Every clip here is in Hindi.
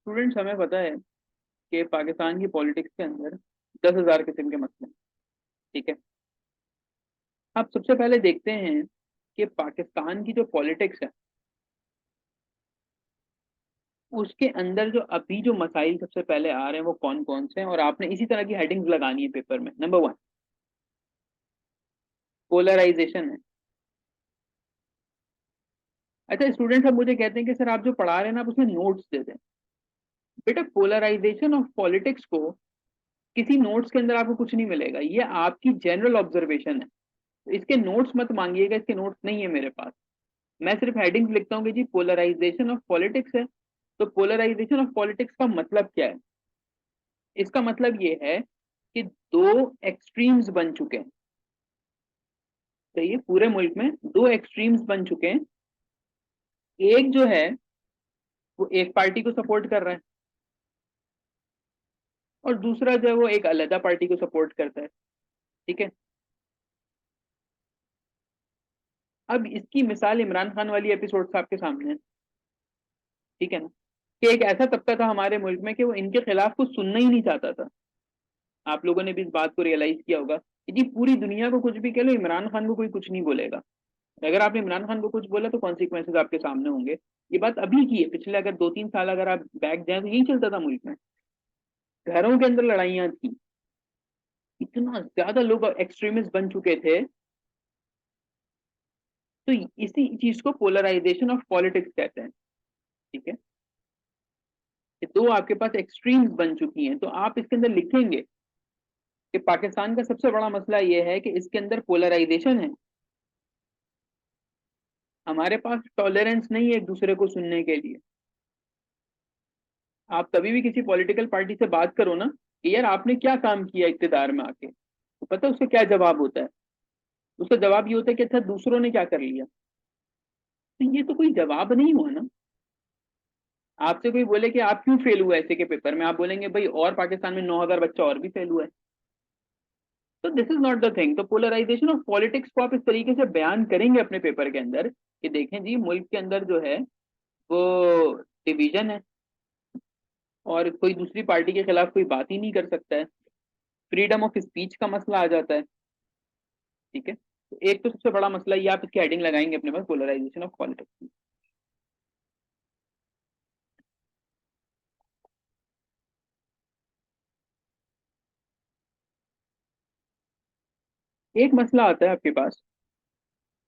स्टूडेंट्स, हमें पता है कि पाकिस्तान की पॉलिटिक्स के अंदर 10,000 किस्म के मसले हैं। ठीक है। अब सबसे पहले देखते हैं कि पाकिस्तान की जो पॉलिटिक्स है उसके अंदर जो अभी जो मसाइल सबसे पहले आ रहे हैं वो कौन कौन से हैं, और आपने इसी तरह की हेडिंग्स लगानी है पेपर में। नंबर 1, पोलराइजेशन है। अच्छा स्टूडेंट्स, अब मुझे कहते हैं कि सर आप जो पढ़ा रहे हैं ना आप उसमें नोट्स दे दें। बेटा, पोलराइजेशन ऑफ पॉलिटिक्स को किसी नोट्स के अंदर आपको कुछ नहीं मिलेगा, ये आपकी जनरल ऑब्जर्वेशन है। तो इसके नोट्स मत मांगिएगा, इसके नोट्स नहीं है मेरे पास। मैं सिर्फ हेडिंग्स लिखता हूँ कि जी पोलराइजेशन ऑफ पॉलिटिक्स है। तो पोलराइजेशन ऑफ पॉलिटिक्स का मतलब क्या है? इसका मतलब ये है कि दो एक्सट्रीम्स बन चुके हैं। तो ये पूरे मुल्क में दो एक्सट्रीम्स बन चुके हैं। एक जो है वो एक पार्टी को सपोर्ट कर रहा है, और दूसरा जो है वो एक अलग पार्टी को सपोर्ट करता है। ठीक है। अब इसकी मिसाल इमरान खान वाली एपिसोड से आपके सामने है। ठीक है ना, कि एक ऐसा तबका था हमारे मुल्क में कि वो इनके खिलाफ कुछ सुनना ही नहीं चाहता था। आप लोगों ने भी इस बात को रियलाइज किया होगा कि जी पूरी दुनिया को कुछ भी कह लो, इमरान खान को कोई कुछ नहीं बोलेगा। अगर आपने इमरान खान को कुछ बोला तो कॉन्सिक्वेंसेज आपके सामने होंगे। ये बात अभी की है, पिछले अगर 2-3 साल अगर आप बैक जाए तो यही चलता था मुल्क में। घरों के अंदर लड़ाइयां थी, इतना ज्यादा लोग एक्सट्रीमिस्ट बन चुके थे। तो इसी चीज को पोलराइजेशन ऑफ पॉलिटिक्स कहते हैं। ठीक है। कि दो आपके पास एक्सट्रीम्स बन चुकी हैं, तो आप इसके अंदर लिखेंगे कि पाकिस्तान का सबसे बड़ा मसला यह है कि इसके अंदर पोलराइजेशन है। हमारे पास टॉलरेंस नहीं है एक दूसरे को सुनने के लिए। आप कभी भी किसी पॉलिटिकल पार्टी से बात करो ना कि यार आपने क्या काम किया इक्तिदार में आके, तो पता है उसका क्या जवाब होता है? उसका जवाब ये होता है कि अच्छा दूसरों ने क्या कर लिया। तो ये तो कोई जवाब नहीं हुआ ना। आपसे कोई बोले कि आप क्यों फेल हुए ऐसे के पेपर में, आप बोलेंगे भाई और पाकिस्तान में 9,000 बच्चा और भी फेल हुआ है। तो this is not the thing. तो पोलराइजेशन ऑफ पॉलिटिक्स को आप इस तरीके से बयान करेंगे अपने पेपर के अंदर कि देखें जी मुल्क के अंदर जो है वो डिवीजन है, और कोई दूसरी पार्टी के खिलाफ कोई बात ही नहीं कर सकता है। फ्रीडम ऑफ स्पीच का मसला आ जाता है। ठीक है। तो एक तो सबसे बड़ा मसला ये आप इसकी हेडिंग लगाएंगे अपने पास, पोलराइजेशन ऑफ पॉलिटिक्स। एक मसला आता है आपके पास,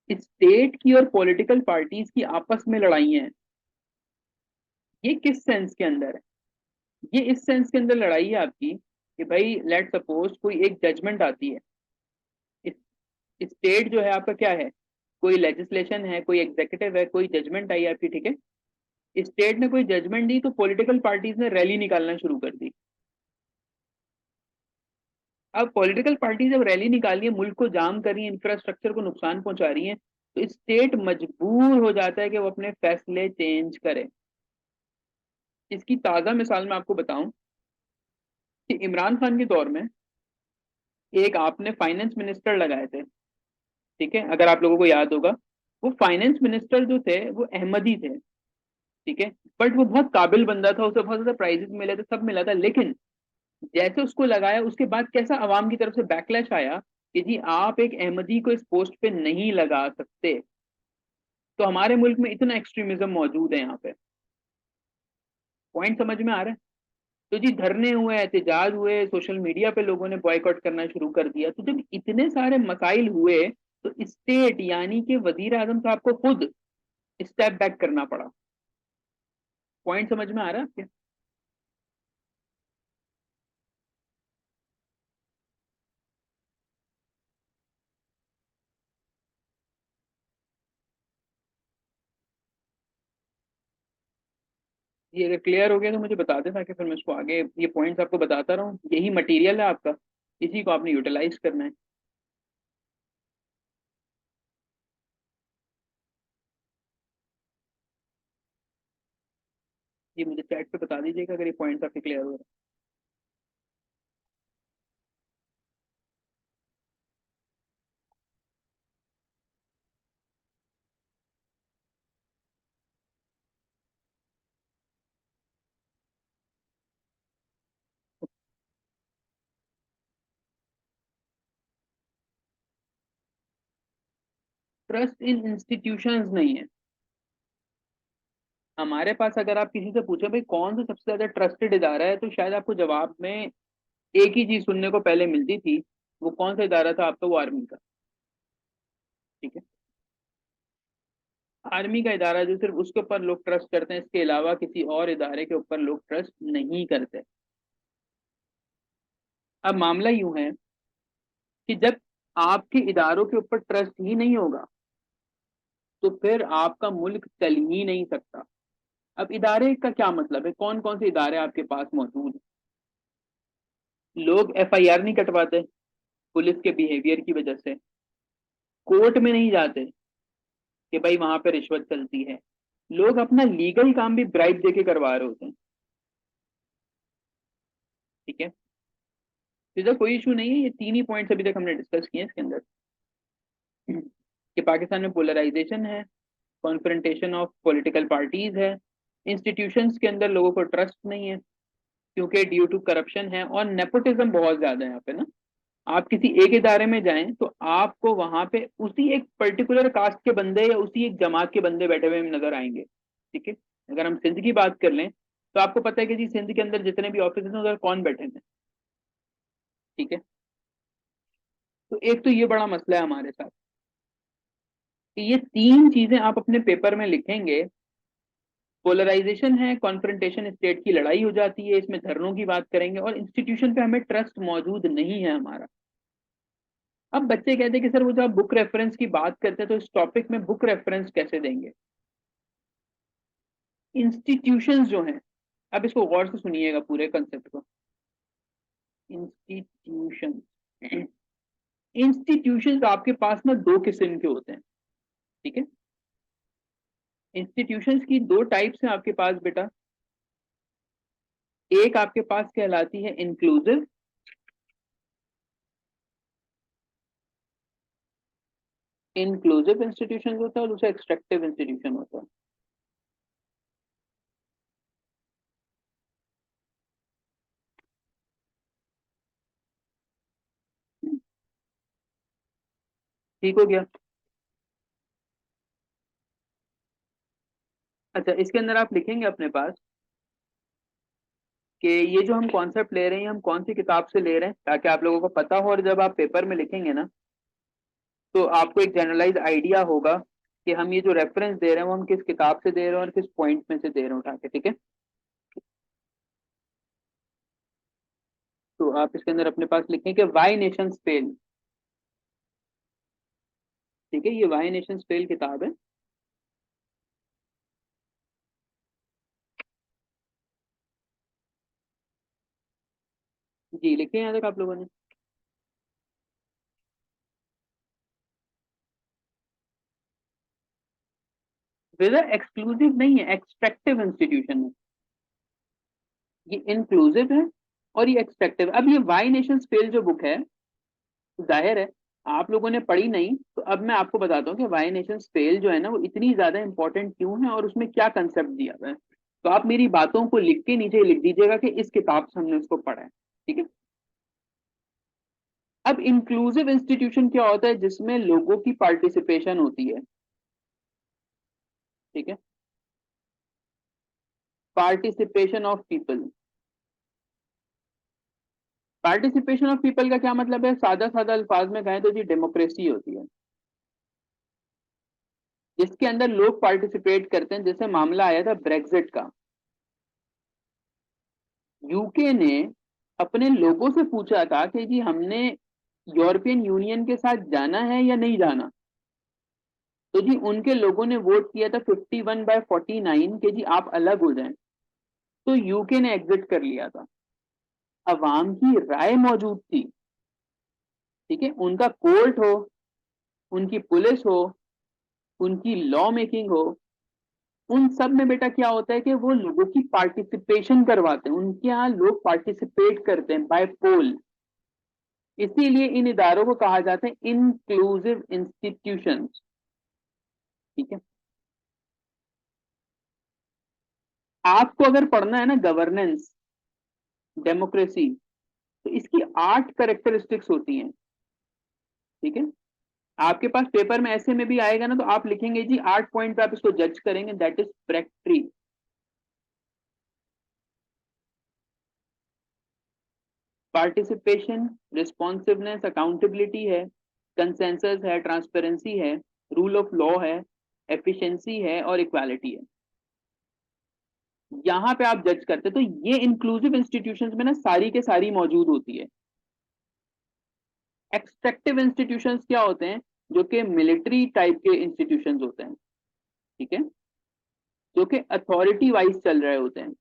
स्टेट की और पॉलिटिकल पार्टीज की आपस में लड़ाइयाँ हैं। ये किस सेंस के अंदर है? ये इस सेंस के अंदर लड़ाई है आपकी कि भाई लेट सपोज कोई एक जजमेंट आती है। स्टेट जो है आपका क्या है? कोई लेजिस्लेशन है, कोई एग्जीक्यूटिव है, कोई जजमेंट आई आपकी। ठीक है। स्टेट ने कोई जजमेंट दी तो पॉलिटिकल पार्टीज ने रैली निकालना शुरू कर दी। अब पॉलिटिकल पार्टीज जब रैली निकाल रही है, मुल्क को जाम कर रही है, इंफ्रास्ट्रक्चर को नुकसान पहुंचा रही है, तो स्टेट मजबूर हो जाता है कि वो अपने फैसले चेंज करे। इसकी ताजा मिसाल मैं आपको बताऊं कि इमरान खान के दौर में एक आपने फाइनेंस मिनिस्टर लगाए थे। ठीक है, अगर आप लोगों को याद होगा, वो फाइनेंस मिनिस्टर जो थे वो अहमदी थे। ठीक है। बट वो बहुत काबिल बंदा था, उसे बहुत ज्यादा प्राइजेस मिले थे, सब मिला था। लेकिन जैसे उसको लगाया उसके बाद कैसा अवाम की तरफ से बैकलैश आया कि जी आप एक अहमदी को इस पोस्ट पे नहीं लगा सकते। तो हमारे मुल्क में इतना एक्सट्रीमिज्म मौजूद है यहाँ पे। पॉइंट समझ में आ रहा है? तो जी धरने हुए, एहतजाज हुए, सोशल मीडिया पे लोगों ने बॉयकॉट करना शुरू कर दिया। तो जब इतने सारे मसाइल हुए तो स्टेट यानी कि वजीर आजम साहब को खुद स्टेप बैक करना पड़ा। पॉइंट समझ में आ रहा है आपके? ये अगर क्लियर हो गया तो मुझे बता दें, ताकि फिर मैं इसको आगे ये पॉइंट्स आपको बताता रहूँ। यही मटेरियल है आपका, इसी को आपने यूटिलाइज करना है। ये मुझे चैट पे बता दीजिएगा अगर ये पॉइंट्स आपके क्लियर हो रहे हैं। ट्रस्ट इन इंस्टीट्यूशंस नहीं है हमारे पास। अगर आप किसी से पूछे भाई कौन सा सबसे ज्यादा ट्रस्टेड इदारा है, तो शायद आपको जवाब में एक ही चीज सुनने को पहले मिलती थी। वो कौन सा इदारा था आपका? वो आर्मी का। ठीक है, आर्मी का इदारा जो सिर्फ उसके ऊपर लोग ट्रस्ट करते हैं, इसके अलावा किसी और इदारे के ऊपर लोग ट्रस्ट नहीं करते। अब मामला यूं है कि जब आपके इदारों के ऊपर ट्रस्ट ही नहीं होगा, तो फिर आपका मुल्क चल ही नहीं सकता। अब इदारे का क्या मतलब है? कौन कौन से इदारे आपके पास मौजूद हैं? लोग एफआईआर नहीं कटवाते पुलिस के बिहेवियर की वजह से, कोर्ट में नहीं जाते कि भाई वहां पे रिश्वत चलती है, लोग अपना लीगल काम भी ब्राइब देके करवा रहे होते हैं। ठीक है, तो इधर कोई इशू नहीं है। ये तीन ही पॉइंट्स अभी तक हमने डिस्कस किए हैं इसके अंदर कि पाकिस्तान में पोलराइजेशन है, कॉन्फ्रंटेशन ऑफ पॉलिटिकल पार्टीज है, इंस्टीट्यूशंस के अंदर लोगों को ट्रस्ट नहीं है क्योंकि ड्यू टू करप्शन है, और नेपोटिज्म बहुत ज्यादा है यहाँ पे ना। आप किसी एक इदारे में जाएं तो आपको वहां पे उसी एक पर्टिकुलर कास्ट के बंदे या उसी एक जमात के बंदे बैठे हुए नजर आएंगे। ठीक है, अगर हम सिंध की बात कर लें तो आपको पता है कि जी सिंध के अंदर जितने भी ऑफिस हैं उधर कौन बैठे हैं। ठीक है, तो एक तो ये बड़ा मसला है हमारे साथ कि ये तीन चीजें आप अपने पेपर में लिखेंगे। पोलराइजेशन है, कॉन्फ्रंटेशन स्टेट की लड़ाई हो जाती है, इसमें धरनों की बात करेंगे, और इंस्टीट्यूशन पे हमें ट्रस्ट मौजूद नहीं है हमारा। अब बच्चे कहते हैं कि सर वो जो आप बुक रेफरेंस की बात करते हैं तो इस टॉपिक में बुक रेफरेंस कैसे देंगे? इंस्टीट्यूशंस जो हैं, अब इसको गौर से सुनिएगा पूरे कंसेप्ट को। इंस्टीट्यूशन इंस्टीट्यूशंस आपके पास ना दो किस्म के होते हैं। ठीक है, इंस्टीट्यूशंस की दो टाइप्स हैं आपके पास बेटा। एक आपके पास कहलाती है इंक्लूसिव, इंक्लूसिव इंस्टीट्यूशन होता है, और दूसरा एक्सट्रैक्टिव इंस्टीट्यूशन होता है। ठीक हो गया? अच्छा, इसके अंदर आप लिखेंगे अपने पास कि ये जो हम कॉन्सेप्ट ले रहे हैं हम कौन सी किताब से ले रहे हैं, ताकि आप लोगों को पता हो, और जब आप पेपर में लिखेंगे ना तो आपको एक जनरलाइज आइडिया होगा कि हम ये जो रेफरेंस दे रहे हैं वो हम किस किताब से दे रहे हैं और किस पॉइंट में से दे रहे हैं उठा के। ठीक है, तो आप इसके अंदर अपने पास लिखें कि वाई नेशंस फेल। ठीक है, ये वाई नेशंस फेल किताब है। जी लिखे यहाँ तक आप लोगों ने? वेदर एक्सक्लूसिव नहीं है, एक्सट्रैक्टिव इंस्टीट्यूशन है। ये इंक्लूसिव है और ये एक्सट्रैक्टिव। अब ये वाई नेशंस फेल जो बुक है, जाहिर है आप लोगों ने पढ़ी नहीं, तो अब मैं आपको बताता हूँ कि वाई नेशंस फेल जो है ना वो इतनी ज्यादा इंपॉर्टेंट क्यों है और उसमें क्या कंसेप्ट दिया हुआ है। तो आप मेरी बातों को लिख के नीचे लिख दीजिएगा कि इस किताब से हमने उसको पढ़ा है। ठीक है, अब इंक्लूसिव इंस्टीट्यूशन क्या होता है? जिसमें लोगों की पार्टिसिपेशन होती है। ठीक है, participation of people. Participation of people का क्या मतलब है? सादा सादा अल्फाज में कहें तो जी डेमोक्रेसी होती है, जिसके अंदर लोग पार्टिसिपेट करते हैं। जैसे मामला आया था ब्रेग्जिट का, यूके ने अपने लोगों से पूछा था कि जी हमने यूरोपियन यूनियन के साथ जाना है या नहीं जाना। तो जी उनके लोगों ने वोट किया था 51/49 के जी आप अलग हो जाएं। तो यूके ने एग्जिट कर लिया था। अवाम की राय मौजूद थी। ठीक है, उनका कोर्ट हो, उनकी पुलिस हो, उनकी लॉ मेकिंग हो, उन सब में बेटा क्या होता है कि वो लोगों की पार्टिसिपेशन करवाते हैं। उनके यहाँ लोग पार्टिसिपेट करते हैं बाय पोल। इसीलिए इन इदारों को कहा जाता है इंक्लूसिव इंस्टीट्यूशंस। ठीक है, आपको अगर पढ़ना है ना गवर्नेंस, डेमोक्रेसी, तो इसकी 8 कैरेक्टरिस्टिक्स होती हैं। ठीक है, आपके पास पेपर में ऐसे में भी आएगा ना, तो आप लिखेंगे जी 8 पॉइंट पे आप इसको जज करेंगे, दैट इज प्रैक्ट्री। पार्टिसिपेशन, रिस्पॉन्सिवनेस, अकाउंटेबिलिटी है, कंसेंसस है, ट्रांसपेरेंसी है, रूल ऑफ लॉ है, एफिशिएंसी है और इक्वालिटी है। यहाँ पे आप जज करते, तो ये इंक्लूसिव इंस्टीट्यूशंस में ना सारी के सारी मौजूद होती है। एक्सट्रैक्टिव इंस्टीट्यूशंस क्या होते हैं? जो कि मिलिट्री टाइप के इंस्टीट्यूशंस होते हैं, ठीक है, जो कि अथॉरिटी वाइज चल रहे होते हैं।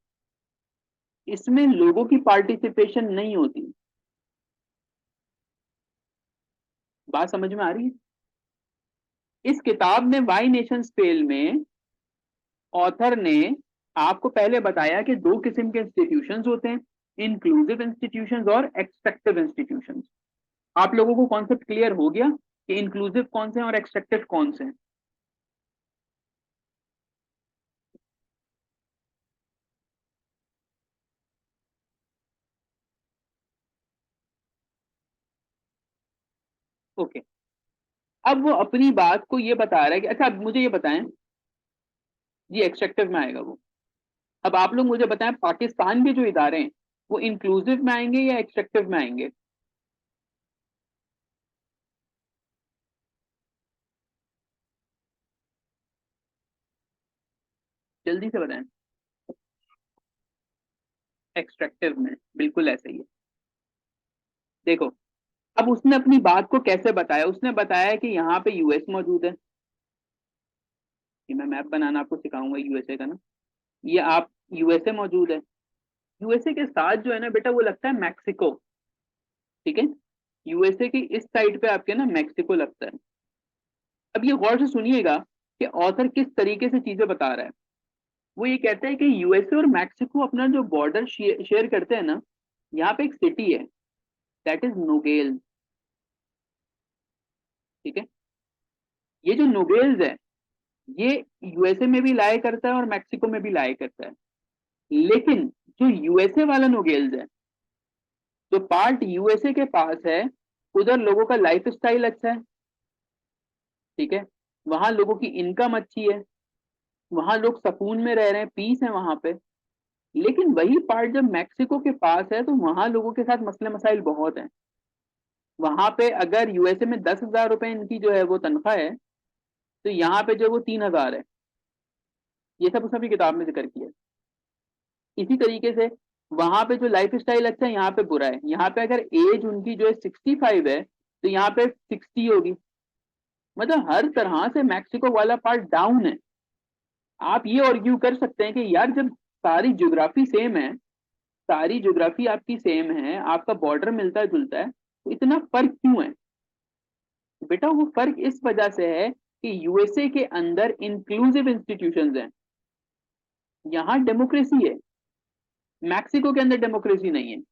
इसमें लोगों की पार्टिसिपेशन नहीं होती। बात समझ में आ रही है? इस किताब में वाई नेशंस फेल में ऑथर ने आपको पहले बताया कि दो किस्म के इंस्टीट्यूशंस होते हैं, इंक्लूसिव इंस्टीट्यूशंस और एक्सट्रैक्टिव इंस्टीट्यूशंस। आप लोगों को कॉन्सेप्ट क्लियर हो गया कि इंक्लूसिव कौन से हैं और एक्सट्रैक्टिव कौन से हैं? ओके। अब वो अपनी बात को ये बता रहा है कि अच्छा, अब मुझे ये बताएं, ये एक्सट्रैक्टिव में आएगा वो। अब आप लोग मुझे बताएं, पाकिस्तान के जो इदारे हैं वो इंक्लूसिव में आएंगे या एक्सट्रैक्टिव में आएंगे? जल्दी से बताएं। एक्सट्रैक्टिव में, बिल्कुल ऐसे ही है। देखो, अब उसने अपनी बात को कैसे बताया? उसने बताया कि यहाँ पे यूएस मौजूद है। ये मैं मैप बनाना आपको सिखाऊंगा यूएसए का ना। ये आप, यूएसए मौजूद है। यूएसए के साथ जो है ना बेटा, वो लगता है मैक्सिको, ठीक है। यूएसए की इस साइड पे आपके ना मैक्सिको लगता है। अब ये गौर से सुनिएगा कि ऑथर किस तरीके से चीजें बता रहा है। वो ये कहता है कि यूएसए और मैक्सिको अपना जो बॉर्डर शेयर करते हैं ना, यहाँ पे एक सिटी है, दैट इज नोगेल, ठीक है। ये जो नोगेल्स है, ये यूएसए में भी लाया करता है और मैक्सिको में भी लाया करता है। लेकिन जो यूएसए वाला नोगेल्स है, जो पार्ट यूएसए के पास है, उधर लोगों का लाइफ स्टाइल अच्छा है, ठीक है। वहां लोगों की इनकम अच्छी है, वहां लोग सुकून में रह रहे हैं, पीस है वहां पे। लेकिन वही पार्ट जब मैक्सिको के पास है, तो वहां लोगों के साथ मसले मसाइल बहुत हैं। वहां पे अगर यूएसए में 10,000 रुपए इनकी जो है वो तनख्वाह है, तो यहाँ पे जो वो 3,000 है। ये सब उसने अपनी किताब में जिक्र किया है। इसी तरीके से वहां पे जो लाइफ स्टाइल अच्छा है, यहाँ पे बुरा है। यहाँ पे अगर एज उनकी जो है 65 है, तो यहाँ पे 60 होगी। मतलब हर तरह से मैक्सिको वाला पार्ट डाउन है। आप ये आर्ग्यू कर सकते हैं कि यार, जब सारी ज्योग्राफी सेम है, सारी ज्योग्राफी आपकी सेम है, आपका बॉर्डर मिलता जुलता है, तो इतना फर्क क्यों है? बेटा वो फर्क इस वजह से है कि यूएसए के अंदर इंक्लूसिव इंस्टीट्यूशंस हैं, यहाँ डेमोक्रेसी है। मैक्सिको के अंदर डेमोक्रेसी नहीं है,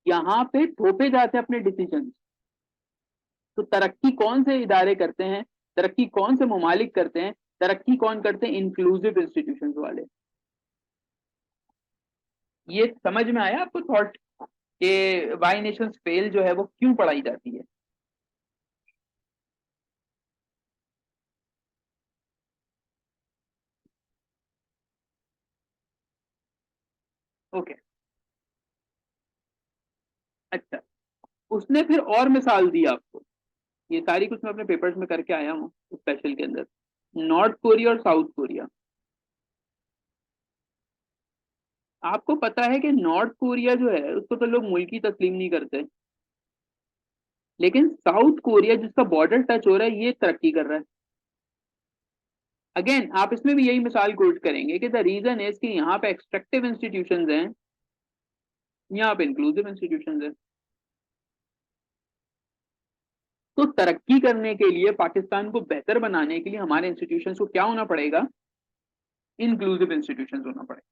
यहाँ पे थोपे जाते हैं अपने डिसीजन। तो तरक्की कौन से इदारे करते हैं, तरक्की कौन से ममालिक करते हैं? तरक्की कौन करते हैं? इंक्लूसिव इंस्टीट्यूशंस वाले। ये समझ में आया आपको थॉट कि वाई नेशंस फेल जो है वो क्यों पढ़ाई जाती है? ओके। अच्छा, उसने फिर और मिसाल दी आपको। ये सारी कुछ मैं अपने पेपर्स में करके आया हूँ स्पेशल के अंदर। नॉर्थ कोरिया और साउथ कोरिया। आपको पता है कि नॉर्थ कोरिया जो है उसको तो लोग मुल्क ही तस्लीम नहीं करते, लेकिन साउथ कोरिया जिसका बॉर्डर टच हो रहा है, ये तरक्की कर रहा है। अगेन आप इसमें भी यही मिसाल कोट करेंगे कि द रीजन इज कि यहाँ पे एक्सट्रैक्टिव इंस्टीट्यूशंस हैं, यहाँ पे इंक्लूसिव इंस्टीट्यूशंस हैं। तो तरक्की करने के लिए, पाकिस्तान को बेहतर बनाने के लिए हमारे इंस्टीट्यूशंस को क्या होना पड़ेगा? इंक्लूसिव इंस्टीट्यूशंस होना पड़ेगा,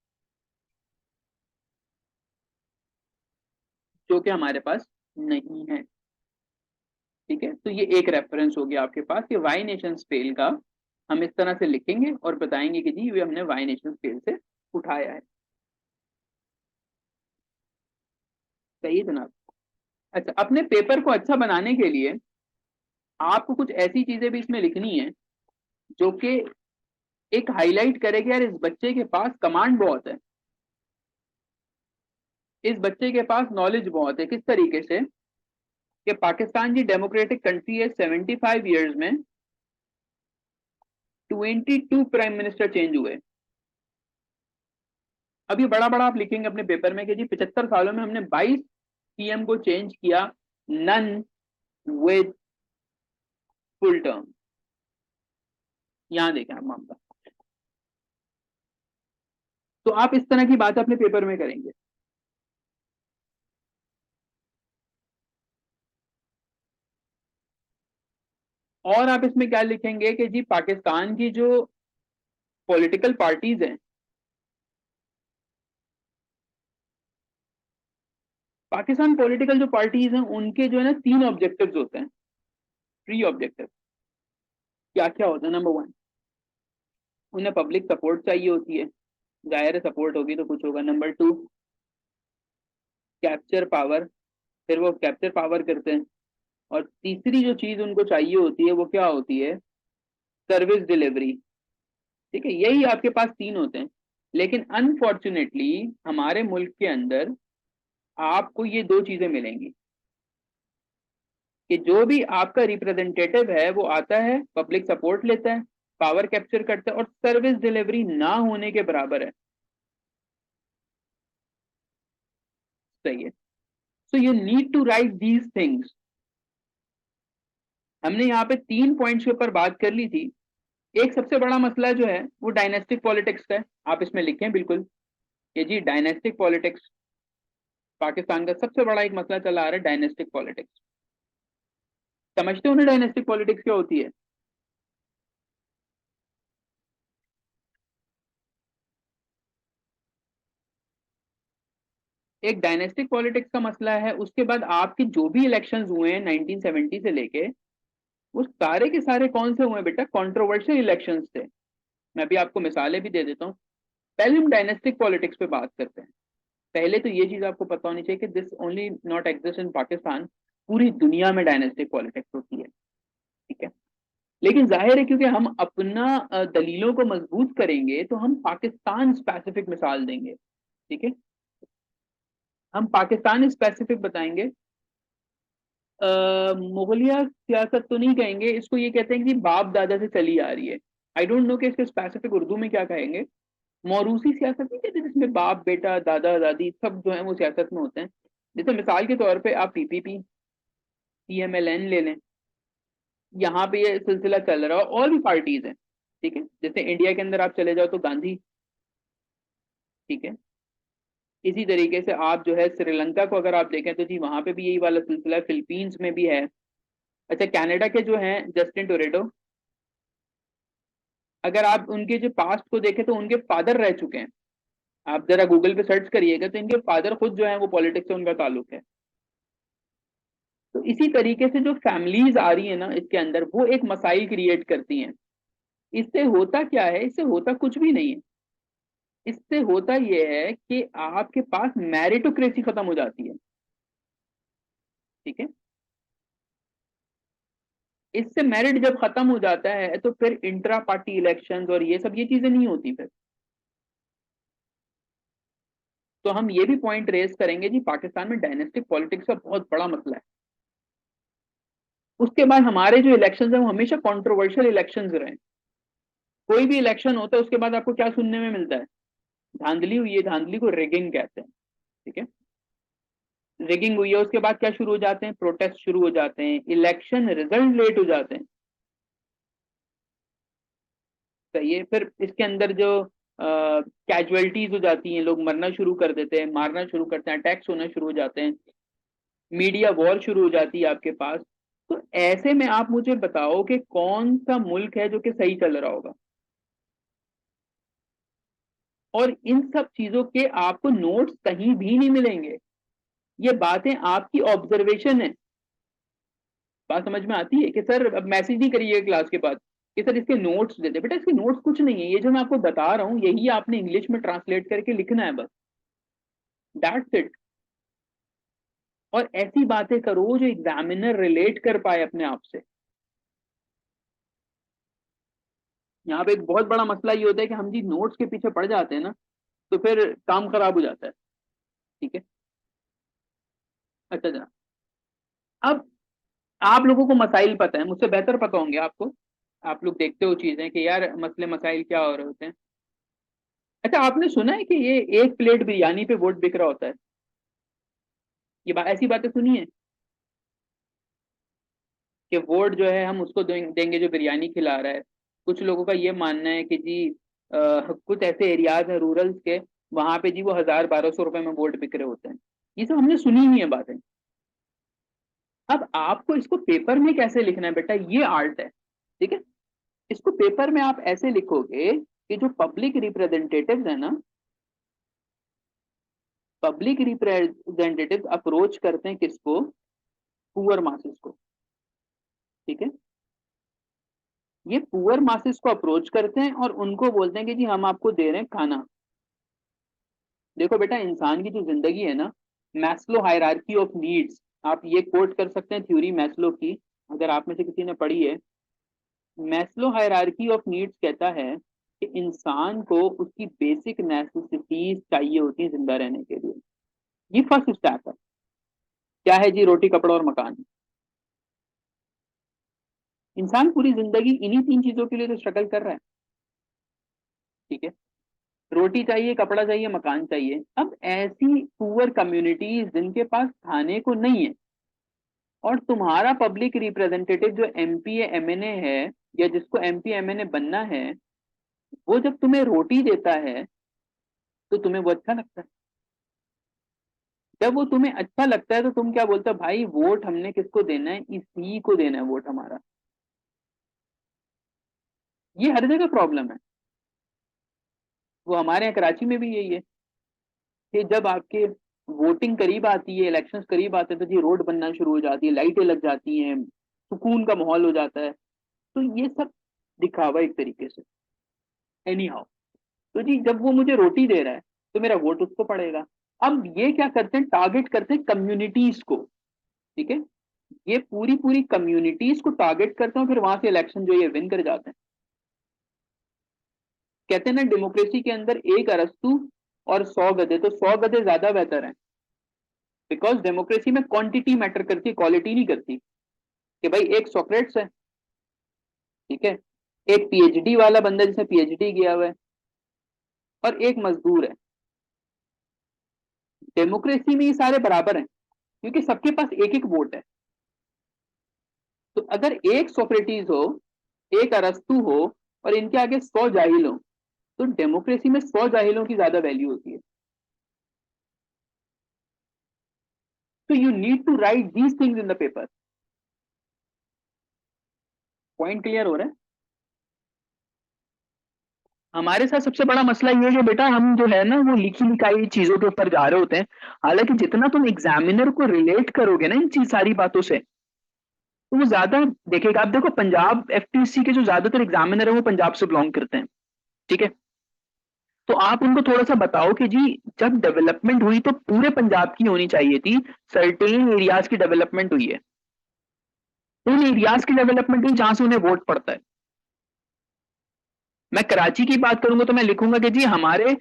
जो कि हमारे पास नहीं है, ठीक है। तो ये एक रेफरेंस हो गया आपके पास कि वाई नेशंस फेल का हम इस तरह से लिखेंगे और बताएंगे कि जी ये हमने वाई नेशंस फेल से उठाया है। सही है जनाब। अच्छा, अपने पेपर को अच्छा बनाने के लिए आपको कुछ ऐसी चीजें भी इसमें लिखनी है जो कि एक हाईलाइट करे कि यार इस बच्चे के पास कमांड बहुत है, इस बच्चे के पास नॉलेज बहुत है। किस तरीके से कि पाकिस्तान जी डेमोक्रेटिक कंट्री है, 75 ईयर्स में 22 प्राइम मिनिस्टर चेंज हुए। अब ये बड़ा बड़ा आप लिखेंगे अपने पेपर में कि जी 75 सालों में हमने 22 पीएम को चेंज किया, नन विद फुल टर्म। यहां देखें आप मामला। तो आप इस तरह की बात अपने पेपर में करेंगे। और आप इसमें क्या लिखेंगे कि जी पाकिस्तान की जो पॉलिटिकल पार्टीज हैं, पाकिस्तान पॉलिटिकल जो पार्टीज हैं उनके जो है ना 3 ऑब्जेक्टिव्स होते हैं, 3 ऑब्जेक्टिव। क्या क्या होता है? नंबर 1, उन्हें पब्लिक सपोर्ट चाहिए होती है, जाहिर है सपोर्ट होगी तो कुछ होगा। नंबर 2, कैप्चर पावर, फिर वो कैप्चर पावर करते हैं। और तीसरी जो चीज उनको चाहिए होती है वो क्या होती है? Service delivery. ठीक है, यही आपके पास 3 होते हैं। लेकिन अनफॉर्चुनेटली हमारे मुल्क के अंदर आपको ये 2 चीजें मिलेंगी कि जो भी आपका रिप्रेजेंटेटिव है वो आता है, पब्लिक सपोर्ट लेता है, पावर कैप्चर करता है, और सर्विस डिलीवरी ना होने के बराबर है। सही है। So you need to write these things. हमने यहाँ पे 3 पॉइंट्स के ऊपर बात कर ली थी। एक सबसे बड़ा मसला जो है वो डायनेस्टिक पॉलिटिक्स का है। आप इसमें लिखें बिल्कुल कि जी डायनेस्टिक पॉलिटिक्स, पाकिस्तान का सबसे बड़ा एक मसला चला आ रहा है डायनेस्टिक पॉलिटिक्स। समझते हो ना डायनेस्टिक पॉलिटिक्स क्या होती है? एक डायनेस्टिक पॉलिटिक्स का मसला है, उसके बाद आपके जो भी इलेक्शंस हुए हैं 1970 से लेके, वो सारे के सारे कौन से हुए हैं बेटा? कंट्रोवर्शियल इलेक्शंस थे। मैं भी आपको मिसालें भी दे देता हूँ। पहले हम डायनेस्टिक पॉलिटिक्स पे बात करते हैं। पहले तो ये चीज आपको पता होनी चाहिए कि this only not exist in Pakistan, पूरी दुनिया में डायनेस्टिक पॉलिटिक्स होती है। ठीक है, लेकिन जाहिर है क्योंकि हम अपना दलीलों को मजबूत करेंगे तो हम पाकिस्तान स्पेसिफिक मिसाल देंगे। ठीक है, हम पाकिस्तान स्पेसिफिक बताएंगे। मुगलिया सियासत तो नहीं कहेंगे इसको, ये कहते हैं कि बाप दादा से चली आ रही है। आई डोंट नो कि इसके स्पेसिफिक उर्दू में क्या कहेंगे। मौरूसी सियासत नहीं कहते जिसमें बाप बेटा दादा दादी सब जो है वो सियासत में होते हैं। जैसे मिसाल के तौर पे आप पीपीपी पीएमएलएन ले लें, यहाँ पे ये सिलसिला चल रहा है, और भी पार्टीज हैं। ठीक है, जैसे इंडिया के अंदर आप चले जाओ तो गांधी। ठीक है, इसी तरीके से आप जो है श्रीलंका को अगर आप देखें तो जी वहां पे भी यही वाला सिलसिला है, फिलीपींस में भी है। अच्छा, कनाडा के जो हैं जस्टिन टोरेडो, अगर आप उनके जो पास्ट को देखें तो उनके फादर रह चुके हैं। आप जरा गूगल पे सर्च करिएगा तो इनके फादर खुद जो है वो पॉलिटिक्स से उनका ताल्लुक है। तो इसी तरीके से जो फैमिलीज आ रही है ना इसके अंदर, वो एक मसाइल क्रिएट करती हैं। इससे होता क्या है? इससे होता कुछ भी नहीं है। इससे होता यह है कि आपके पास मैरिटोक्रेसी खत्म हो जाती है। ठीक है, इससे मेरिट जब खत्म हो जाता है तो फिर इंट्रा पार्टी इलेक्शंस और ये सब ये चीजें नहीं होती फिर। तो हम ये भी पॉइंट रेज करेंगे जी पाकिस्तान में डायनेस्टिक पॉलिटिक्स का बहुत बड़ा मसला है। उसके बाद हमारे जो इलेक्शंस हैं वो हमेशा कंट्रोवर्शियल इलेक्शंस रहे। कोई भी इलेक्शन होता है उसके बाद आपको क्या सुनने में मिलता है? धांधली हुई है, धांधली को रिगिंग कहते हैं। ठीक है, रिगिंग हुई है, उसके बाद क्या शुरू हो जाते हैं? प्रोटेस्ट शुरू हो जाते हैं, इलेक्शन रिजल्ट लेट हो जाते हैं। सही है, फिर इसके अंदर जो कैजुअलिटीज हो जाती हैं, लोग मरना शुरू कर देते हैं, मारना शुरू करते हैं, अटैक्स होना शुरू हो जाते हैं, मीडिया वॉर शुरू हो जाती है आपके पास। तो ऐसे में आप मुझे बताओ कि कौन सा मुल्क है जो कि सही चल रहा होगा? और इन सब चीजों के आपको नोट्स कहीं भी नहीं मिलेंगे। ये बातें आपकी ऑब्जर्वेशन है। बात समझ में आती है कि सर अब मैसेज नहीं करिए क्लास के बाद कि सर इसके नोट्स दे दे। बेटा इसके नोट्स कुछ नहीं है, ये जो मैं आपको बता रहा हूँ यही आपने इंग्लिश में ट्रांसलेट करके लिखना है बस, दैट्स इट। और ऐसी बातें करो जो एग्जामिनर रिलेट कर पाए अपने आप से। यहाँ पे एक बहुत बड़ा मसला ये होता है कि हम जी नोट्स के पीछे पड़ जाते हैं ना, तो फिर काम खराब हो जाता है। ठीक है। अच्छा जनाब, अब आप लोगों को मसाइल पता है, मुझसे बेहतर पता होंगे आपको। आप लोग देखते हो चीजें कि यार मसले मसाइल क्या हो रहे होते हैं। अच्छा, आपने सुना है कि ये एक प्लेट बिरयानी पे वोट बिक रहा होता है? ये ऐसी बातें सुनी है कि वोट जो है हम उसको देंगे जो बिरयानी खिला रहा है। कुछ लोगों का ये मानना है कि जी कुछ ऐसे एरियाज हैं रूरल के, वहां पे जी वो 1000-1200 रुपए में वोट बिक रहे होते हैं। ये सब हमने सुनी हुई है बातें। अब आपको इसको पेपर में कैसे लिखना है बेटा, ये आर्ट है। ठीक है। इसको पेपर में आप ऐसे लिखोगे कि जो पब्लिक रिप्रेजेंटेटिव्स है ना, पब्लिक रिप्रेजेंटेटिव्स अप्रोच करते हैं किसको? पुअर मासेस को। ठीक है। ये पुअर मासेस को अप्रोच करते हैं और उनको बोलते हैं कि जी हम आपको दे रहे हैं खाना। देखो बेटा, इंसान की जो जिंदगी है ना, मैस्लो हायरार्की ऑफ नीड्स, आप ये कोट कर सकते हैं थ्योरी मैस्लो की, अगर आप में से किसी ने पढ़ी है। मैस्लो हायरार्की ऑफ नीड्स कहता है कि इंसान को उसकी बेसिक नेसेसिटीज चाहिए होती है जिंदा रहने के लिए। ये फर्स्ट स्टेप है। क्या है जी? रोटी, कपड़ा और मकान। इंसान पूरी जिंदगी इन्हीं तीन चीजों के लिए तो स्ट्रगल कर रहा है। ठीक है। रोटी चाहिए, कपड़ा चाहिए, मकान चाहिए। अब ऐसी पुअर कम्युनिटीज जिनके पास खाने को नहीं है, और तुम्हारा पब्लिक रिप्रेजेंटेटिव जो एमपी या एमएनए है, या जिसको एमपी एमएनए बनना है, वो जब तुम्हें रोटी देता है तो तुम्हें वो अच्छा लगता है। जब वो तुम्हें अच्छा लगता है तो तुम क्या बोलते हो? भाई वोट हमने किसको देना है? इसी को देना है वोट हमारा। ये हर जगह प्रॉब्लम है। वो हमारे यहाँ कराची में भी यही है कि जब आपके वोटिंग करीब आती है, इलेक्शंस करीब आते हैं, तो जी रोड बनना शुरू हो जाती है, लाइटें लग जाती हैं, सुकून का माहौल हो जाता है। तो ये सब दिखावा एक तरीके से। एनी हाउ, तो जी जब वो मुझे रोटी दे रहा है तो मेरा वोट उसको पड़ेगा। अब ये क्या करते हैं? टारगेट करते हैं कम्युनिटीज को। ठीक है। ये पूरी पूरी कम्युनिटीज को टारगेट करते हैं, फिर वहां से इलेक्शन जो ये विन कर जाते हैं। कहते हैं ना, डेमोक्रेसी के अंदर एक अरस्तु और 100 गधे, तो 100 गधे ज्यादा बेहतर है। बिकॉज डेमोक्रेसी में क्वांटिटी मैटर करती है, क्वालिटी नहीं करती। कि भाई एक सोक्रेट्स है, ठीक है, एक पीएचडी वाला बंदा जिसने पीएचडी किया हुआ है, और एक मजदूर है। डेमोक्रेसी में ये सारे बराबर हैं क्योंकि सबके पास एक एक वोट है। तो अगर एक सोक्रेटिस हो, एक अरस्तु हो, और इनके आगे 100 जाहिल हो, तो डेमोक्रेसी में 100 जाहिलों की ज्यादा वैल्यू होती है। तो you need to write these things in the paper. Point clear हो रहा है? हमारे साथ सबसे बड़ा मसला ये है कि बेटा हम जो है ना वो लिखी लिखाई चीजों के ऊपर जा रहे होते हैं। हालांकि जितना तुम एग्जामिनर को रिलेट करोगे ना इन चीज सारी बातों से, तो वो ज्यादा देखेगा। आप देखो, पंजाब एफटीसी के जो ज्यादातर एग्जामिनर है वो पंजाब से बिलोंग करते हैं। ठीक है। तो आप उनको थोड़ा सा बताओ कि जी जब डेवलपमेंट हुई तो पूरे पंजाब की होनी चाहिए थी, सर्टेन एरियाज की डेवलपमेंट हुई है। उन एरियाज की डेवलपमेंट हुई जहां से उन्हें वोट पड़ता है। मैं कराची की बात करूंगा तो मैं लिखूंगा कि जी हमारे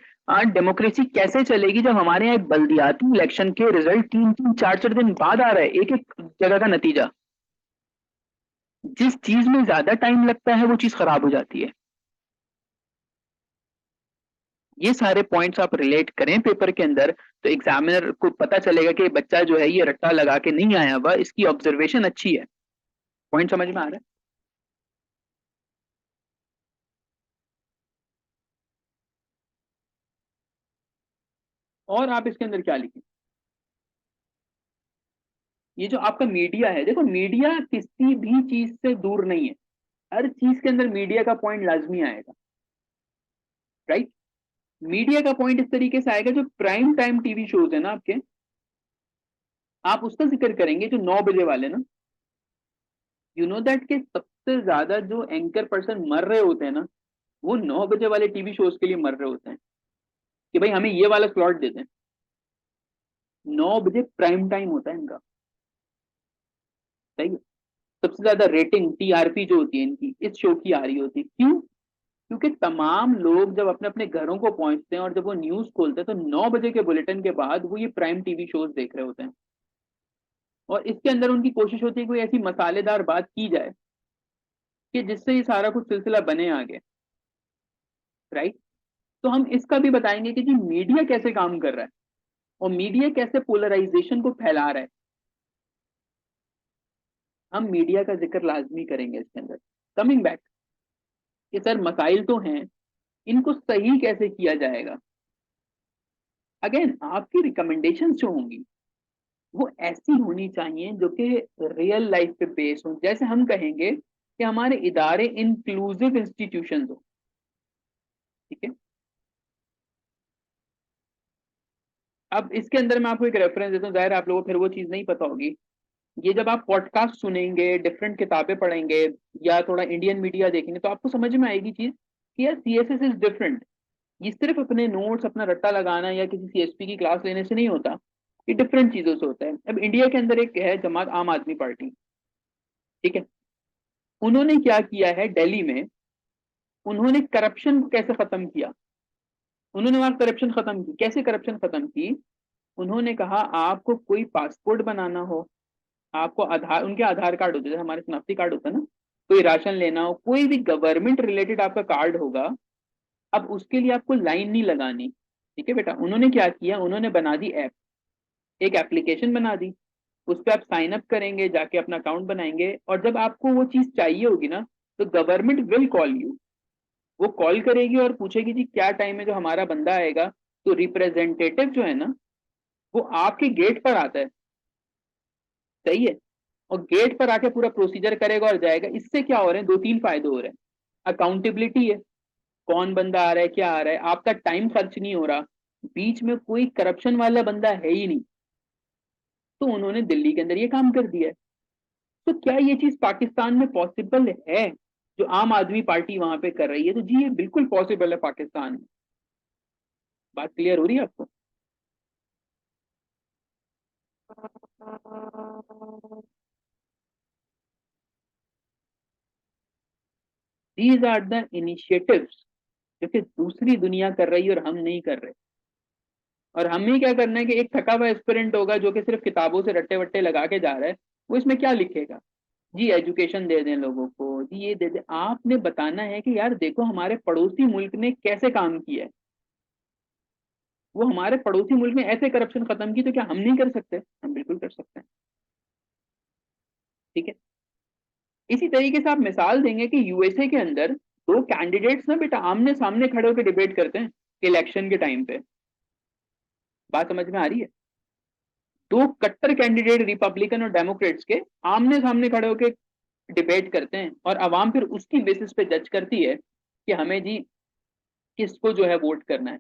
डेमोक्रेसी कैसे चलेगी जब हमारे यहाँ एक बल्दियाती इलेक्शन के रिजल्ट 3-3 4-4 दिन बाद आ रहा है, एक एक जगह का नतीजा। जिस चीज में ज्यादा टाइम लगता है वो चीज खराब हो जाती है। ये सारे पॉइंट्स आप रिलेट करें पेपर के अंदर, तो एग्जामिनर को पता चलेगा कि बच्चा जो है ये रट्टा लगा के नहीं आया हुआ, इसकी ऑब्जर्वेशन अच्छी है। पॉइंट समझ में आ रहा है? और आप इसके अंदर क्या लिखें? ये जो आपका मीडिया है, देखो मीडिया किसी भी चीज से दूर नहीं है। हर चीज के अंदर मीडिया का पॉइंट लाजमी आएगा। राइट। मीडिया का पॉइंट इस तरीके से आएगा, जो प्राइम टाइम टीवी शोज है ना आपके, आप उसका जिक्र करेंगे जो 9 बजे वाले ना। यू नो दैट के सबसे ज्यादा जो एंकर पर्सन मर रहे होते हैं ना, वो 9 बजे वाले टीवी शोज के लिए मर रहे होते हैं कि भाई हमें ये वाला स्लॉट दे दें। 9 बजे प्राइम टाइम होता है इनका। सही है। सबसे ज्यादा रेटिंग टीआरपी जो होती है इनकी इस शो की आ रही होती है। क्यों? क्योंकि तमाम लोग जब अपने अपने घरों को पहुंचते हैं और जब वो न्यूज खोलते हैं तो 9 बजे के बुलेटिन के बाद वो ये प्राइम टीवी शोज देख रहे होते हैं, और इसके अंदर उनकी कोशिश होती है कोई ऐसी मसालेदार बात की जाए कि जिससे ये सारा कुछ सिलसिला बने आगे। राइट। तो हम इसका भी बताएंगे कि जी मीडिया कैसे काम कर रहा है और मीडिया कैसे पोलराइजेशन को फैला रहा है। हम मीडिया का जिक्र लाजमी करेंगे इसके अंदर। कमिंग बैक कि सर मसाइल तो हैं, इनको सही कैसे किया जाएगा। अगेन आपकी रिकमेंडेशन जो होंगी वो ऐसी होनी चाहिए जो कि रियल लाइफ पे बेस हो। जैसे हम कहेंगे कि हमारे इदारे इंक्लूसिव इंस्टीट्यूशन हो। ठीक है। अब इसके अंदर मैं आपको एक रेफरेंस देता हूँ, जाहिर है आप लोगों को फिर वो चीज नहीं पता होगी। ये जब आप पॉडकास्ट सुनेंगे, डिफरेंट किताबें पढ़ेंगे या थोड़ा इंडियन मीडिया देखेंगे तो आपको समझ में आएगी चीज कि यार सीएसएस इज डिफरेंट। ये सिर्फ अपने नोट्स अपना रट्टा लगाना या किसी सीएसपी की क्लास लेने से नहीं होता, ये डिफरेंट चीजों से होता है। अब इंडिया के अंदर एक है जमात आम आदमी पार्टी। ठीक है। उन्होंने क्या किया है दिल्ली में, उन्होंने करप्शन को कैसे खत्म किया। उन्होंने वहां करप्शन खत्म की। कैसे करप्शन खत्म की? उन्होंने कहा आपको कोई पासपोर्ट बनाना हो, आपको आधार, उनके आधार कार्ड होते थे, हमारे शनाख्ती कार्ड होता है ना, कोई राशन लेना हो, कोई भी गवर्नमेंट रिलेटेड आपका कार्ड होगा, अब उसके लिए आपको लाइन नहीं लगानी। ठीक है बेटा। उन्होंने क्या किया, उन्होंने बना दी ऐप, एक एप्लीकेशन बना दी। उस पर आप साइन अप करेंगे, जाके अपना अकाउंट बनाएंगे, और जब आपको वो चीज चाहिए होगी ना तो गवर्नमेंट विल कॉल यू। वो कॉल करेगी और पूछेगी जी क्या टाइम है जो हमारा बंदा आएगा। तो रिप्रेजेंटेटिव जो है ना वो आपके गेट पर आता है। सही है। और गेट पर आके पूरा प्रोसीजर करेगा और जाएगा। इससे क्या हो रहे हैं, दो तीन फायदे हो रहे हैं। अकाउंटेबिलिटी है, कौन बंदा आ रहा है क्या आ रहा है, आपका टाइम खर्च नहीं हो रहा, बीच में कोई करप्शन वाला बंदा है ही नहीं। तो उन्होंने दिल्ली के अंदर ये काम कर दिया है। तो क्या ये चीज पाकिस्तान में पॉसिबल है जो आम आदमी पार्टी वहां पे कर रही है? तो जी ये बिल्कुल पॉसिबल है पाकिस्तान में। बात क्लियर हो रही है आपको? दीज आर द इनिशिएटिव्स जो कि दूसरी दुनिया कर रही है और हम नहीं कर रहे। और हमें क्या करना है कि एक थका हुआ एस्पिरेंट होगा जो कि सिर्फ किताबों से रट्टे वट्टे लगा के जा रहा है, वो इसमें क्या लिखेगा? जी एजुकेशन दे दें लोगों को, जी ये दे दें। आपने बताना है कि यार देखो हमारे पड़ोसी मुल्क ने कैसे काम किया है, वो हमारे पड़ोसी मुल्क में ऐसे करप्शन खत्म की, तो क्या हम नहीं कर सकते? हम बिल्कुल कर सकते हैं। ठीक है। इसी तरीके से आप मिसाल देंगे कि यूएसए के अंदर दो कैंडिडेट्स ना बेटा आमने सामने खड़े होकर डिबेट करते हैं इलेक्शन के टाइम पे। बात समझ में आ रही है? दो कट्टर कैंडिडेट रिपब्लिकन और डेमोक्रेट्स के आमने सामने खड़े होकर डिबेट करते हैं, और अवाम फिर उसकी बेसिस पे जज करती है कि हमें जी किसको जो है वोट करना है।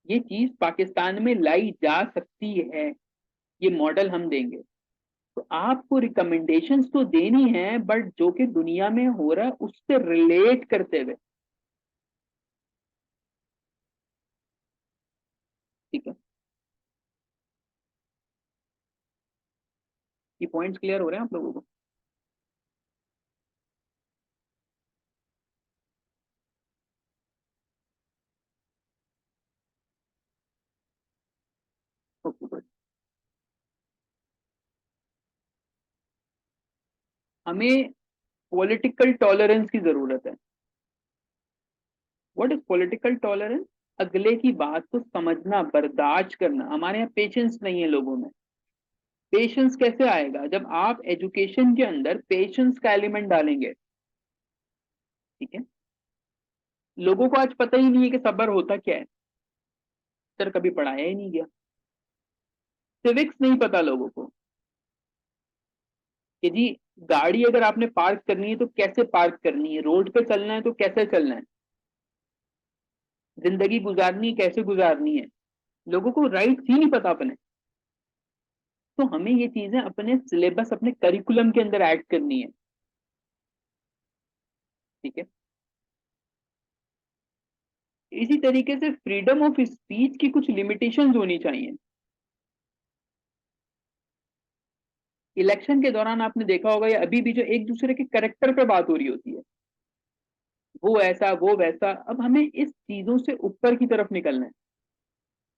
ये चीज पाकिस्तान में लाई जा सकती है, ये मॉडल हम देंगे। तो आपको रिकमेंडेशंस तो देनी है बट जो कि दुनिया में हो रहा है उससे रिलेट करते हुए। ठीक है। ये पॉइंट्स क्लियर हो रहे हैं आप लोगों को? Okay good. हमें पॉलिटिकल टॉलरेंस की जरूरत है। What is political tolerance? अगले की बात को समझना, बर्दाश्त करना। हमारे यहाँ पेशेंस नहीं है लोगों में। पेशेंस कैसे आएगा? जब आप एजुकेशन के अंदर पेशेंस का एलिमेंट डालेंगे। ठीक है। लोगों को आज पता ही नहीं है कि सब्र होता क्या है। सर कभी पढ़ाया ही नहीं गया। सिविक्स नहीं पता लोगों को कि जी गाड़ी अगर आपने पार्क करनी है तो कैसे पार्क करनी है, रोड पे चलना है तो कैसे चलना है, जिंदगी गुजारनी है कैसे गुजारनी है। लोगों को राइट्स ही नहीं पता अपने। तो हमें ये चीजें अपने सिलेबस, अपने करिकुलम के अंदर ऐड करनी है। ठीक है। इसी तरीके से फ्रीडम ऑफ स्पीच की कुछ लिमिटेशंस होनी चाहिए। इलेक्शन के दौरान आपने देखा होगा या अभी भी जो एक दूसरे के करेक्टर पे बात हो रही होती है, वो ऐसा वो वैसा। अब हमें इस चीजों से ऊपर की तरफ निकलना है,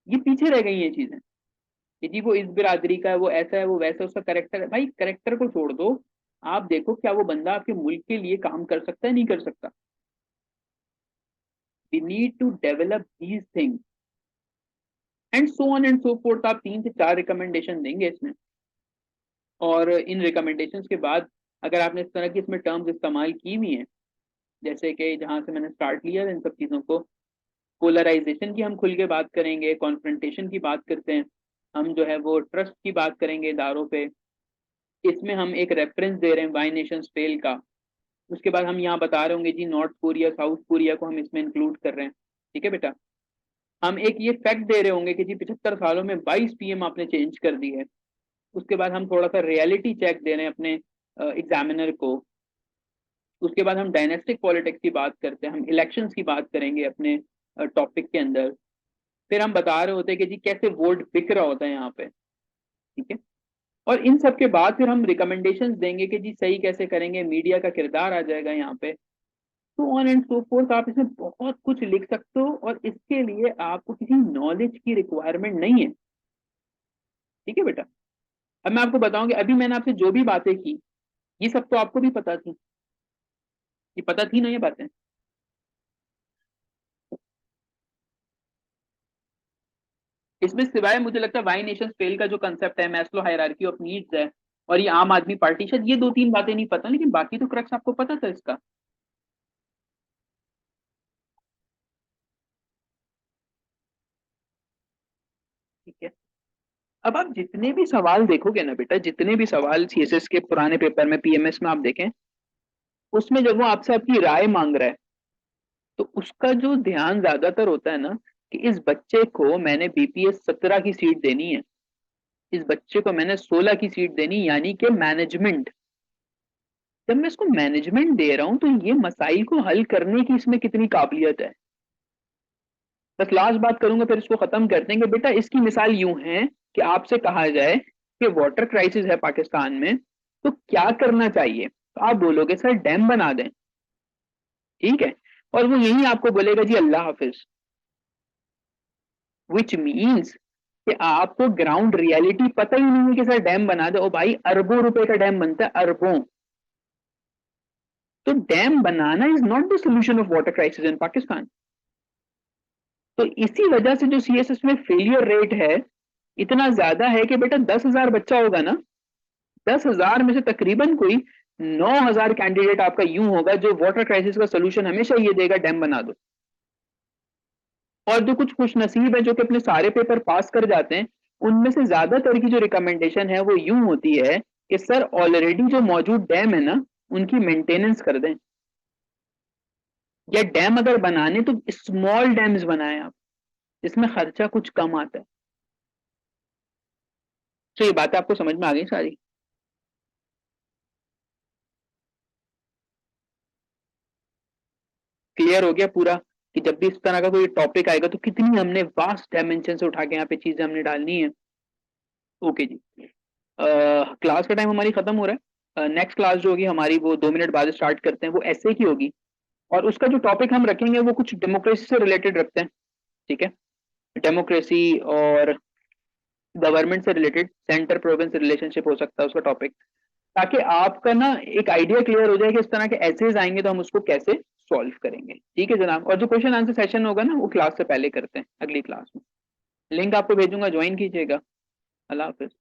ये पीछे रह गई ये चीजें कि जी वो इस बिरादरी का है, वो ऐसा है वो वैसा, उसका करेक्टर है। भाई करेक्टर को छोड़ दो, आप देखो क्या वो बंदा आपके मुल्क के लिए काम कर सकता है नहीं कर सकता। We need to develop these things and so on and so forth. आप 3 से 4 रिकमेंडेशन देंगे इसमें, और इन रिकमेंडेशंस के बाद अगर आपने इस तरह की इसमें टर्म्स इस्तेमाल की हुई हैं, जैसे कि जहां से मैंने स्टार्ट लिया इन सब चीज़ों को, पोलराइजेशन की हम खुल के बात करेंगे, कॉन्फ्रंटेशन की बात करते हैं, हम जो है वो ट्रस्ट की बात करेंगे इदारों पे, इसमें हम एक रेफरेंस दे रहे हैं वाई नेशंस फेल का। उसके बाद हम यहाँ बता रहे होंगे जी नॉर्थ कोरिया साउथ कोरिया को हम इसमें इंक्लूड कर रहे हैं। ठीक है बेटा, हम एक ये फैक्ट दे रहे होंगे कि जी 75 सालों में 22 PM आपने चेंज कर दी है। उसके बाद हम थोड़ा सा रियलिटी चेक दे रहे हैं अपने एग्जामिनर को। उसके बाद हम डायनेस्टिक पॉलिटिक्स की बात करते हैं, हम इलेक्शंस की बात करेंगे अपने टॉपिक के अंदर। फिर हम बता रहे होते हैं कि जी कैसे वोट बिक रहा होता है यहाँ पे। ठीक है, और इन सब के बाद फिर हम रिकमेंडेशंस देंगे कि जी सही कैसे करेंगे, मीडिया का किरदार आ जाएगा यहाँ पे, सो ऑन एंड सो फोर्थ। आप इसमें बहुत कुछ लिख सकते हो और इसके लिए आपको किसी नॉलेज की रिक्वायरमेंट नहीं है। ठीक है बेटा, अब मैं आपको बताऊं कि अभी मैंने आपसे जो भी बातें की, ये सब तो आपको भी पता थी, ये पता थी ना ये बातें। इसमें सिवाय मुझे लगता है वाई नेशन फेल का जो कंसेप्ट है, मैस्लो हायरार्की ऑफ नीड्स है, और ये आम आदमी पार्टी, शायद ये 2-3 बातें नहीं पता, लेकिन बाकी तो क्रक्स आपको पता था इसका। ठीक है, अब आप जितने भी सवाल देखोगे ना बेटा, जितने भी सवाल सीएसएस के पुराने पेपर में पीएमएस में आप देखें, उसमें जब वो आपसे आपकी राय मांग रहा है, तो उसका जो ध्यान ज्यादातर होता है ना, कि इस बच्चे को मैंने बीपीएस 17 की सीट देनी है, इस बच्चे को मैंने 16 की सीट देनी, यानी कि मैनेजमेंट। जब मैं इसको मैनेजमेंट दे रहा हूं तो ये मसाइल को हल करने की इसमें कितनी काबिलियत है। बस लास्ट बात करूंगा फिर इसको खत्म कर देंगे। बेटा इसकी मिसाल यूं है कि आपसे कहा जाए कि वाटर क्राइसिस है पाकिस्तान में, तो क्या करना चाहिए, तो आप बोलोगे सर डैम बना दें। ठीक है, और वो यही आपको बोलेगा जी अल्लाह हाफिज, विच मीन्स कि आपको ग्राउंड रियलिटी पता ही नहीं है कि सर डैम बना दे। ओ भाई अरबों रुपए का डैम बनता है, अरबों। तो dam banana is not the solution of water crisis in Pakistan. तो इसी वजह से जो सीएसएस में फेलियर रेट है इतना ज्यादा है कि बेटा 10,000 बच्चा होगा ना, 10,000 में से तकरीबन कोई 9,000 कैंडिडेट आपका यूं होगा जो वाटर क्राइसिस का सोल्यूशन हमेशा ये देगा डैम बना दो। और जो कुछ खुश नसीब है जो कि अपने सारे पेपर पास कर जाते हैं, उनमें से ज्यादातर की जो रिकमेंडेशन है वो यूं होती है कि सर ऑलरेडी जो मौजूद डैम है ना, उनकी मेंटेनेंस कर दें, या डैम अगर बनाने तो स्मॉल डैम्स बनाएं आप, जिसमें खर्चा कुछ कम आता है। तो ये बात आपको समझ में आ गई सारी। क्लियर हो गया पूरा, कि जब भी इस तरह का कोई टॉपिक आएगा तो कितनी हमने वास्ट डायमेंशन से उठा के यहाँ पे चीजें हमने डालनी है। ओके जी, क्लास का टाइम हमारी खत्म हो रहा है। नेक्स्ट क्लास जो होगी हमारी वो 2 मिनट बाद स्टार्ट करते हैं, वो ऐसे की होगी, और उसका जो टॉपिक हम रखेंगे वो कुछ डेमोक्रेसी से रिलेटेड रखते हैं। ठीक है, डेमोक्रेसी और गवर्नमेंट से रिलेटेड, सेंटर प्रोविंस रिलेशनशिप हो सकता है उसका टॉपिक, ताकि आपका ना एक आइडिया क्लियर हो जाए कि इस तरह के एसेज आएंगे तो हम उसको कैसे सॉल्व करेंगे। ठीक है जनाब, और जो क्वेश्चन आंसर सेशन होगा ना वो क्लास से पहले करते हैं, अगली क्लास में। लिंक आपको भेजूंगा, ज्वाइन कीजिएगा। अल्लाह हाफिज।